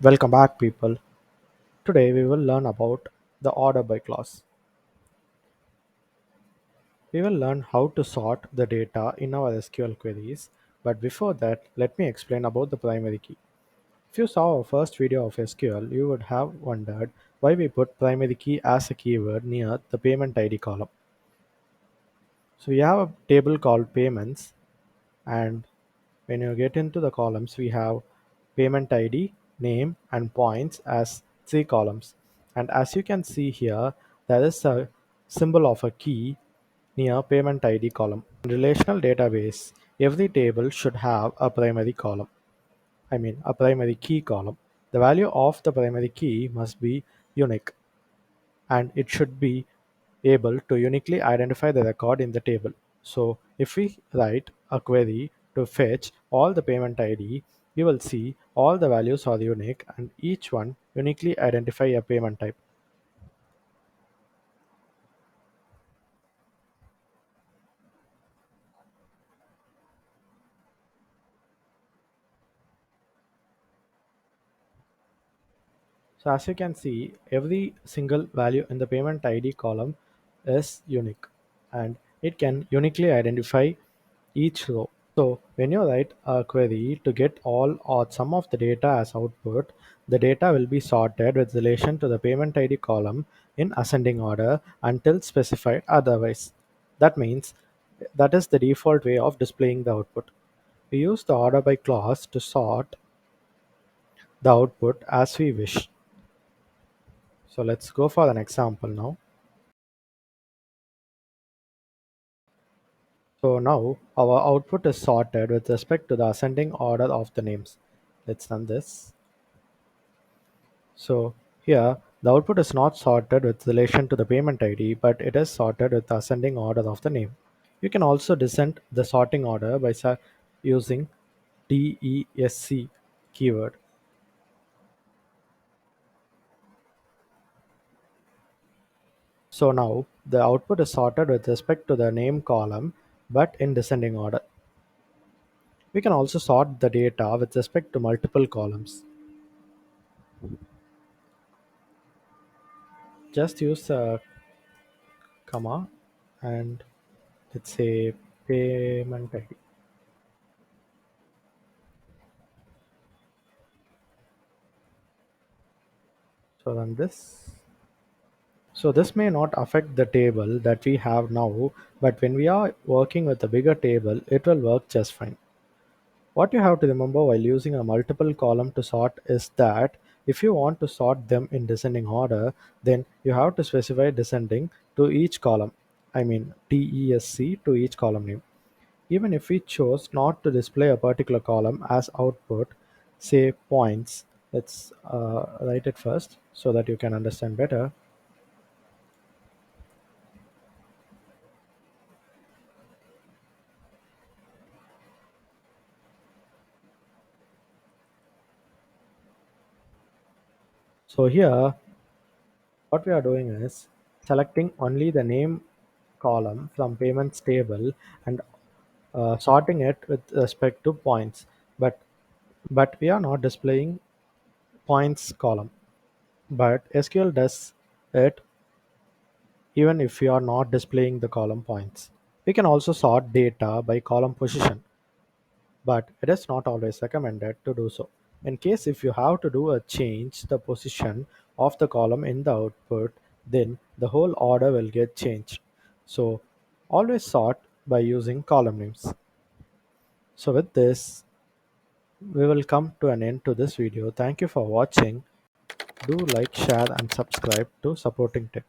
Welcome back, people. Today we will learn about the order by clause. We will learn how to sort the data in our SQL queries, but before that, let me explain about the primary key. If you saw our first video of SQL, you would have wondered why we put primary key as a keyword near the payment ID column. So we have a table called payments, and when you get into the columns, we have payment ID, name, and points as three columns. And as you can see here, there is a symbol of a key near payment ID column. In relational database, every table should have a primary column. A primary key column. The value of the primary key must be unique, and it should be able to uniquely identify the record in the table. So if we write a query to fetch all the payment ID, you will see all the values are unique and each one uniquely identify a payment type. So as you can see, every single value in the payment ID column is unique and it can uniquely identify each row. So when you write a query to get all or some of the data as output, the data will be sorted with relation to the payment ID column in ascending order until specified otherwise. That means that is the default way of displaying the output. We use the order by clause to sort the output as we wish. So let's go for an example now. So now our output is sorted with respect to the ascending order of the names. Let's run this. So here the output is not sorted with relation to the payment ID, but it is sorted with the ascending order of the name. You can also descend the sorting order by using DESC keyword. So now the output is sorted with respect to the name column, but in descending order. We can also sort the data with respect to multiple columns. Just use a comma and let's say payment ID. So run this. So this may not affect the table that we have now, but when we are working with a bigger table, it will work just fine. What you have to remember while using a multiple column to sort is that if you want to sort them in descending order, then you have to specify descending to each column. DESC to each column name. Even if we chose not to display a particular column as output, say points, let's write it first so that you can understand better. So here, what we are doing is selecting only the name column from payments table and sorting it with respect to points. But we are not displaying points column. But SQL does it even if we are not displaying the column points. We can also sort data by column position, but it is not always recommended to do so. In case if you have to do a change the position of the column in the output, then the whole order will get changed. So always sort by using column names. So with this, we will come to an end to this video. Thank you for watching. Do like, share and subscribe to Supporting Tech.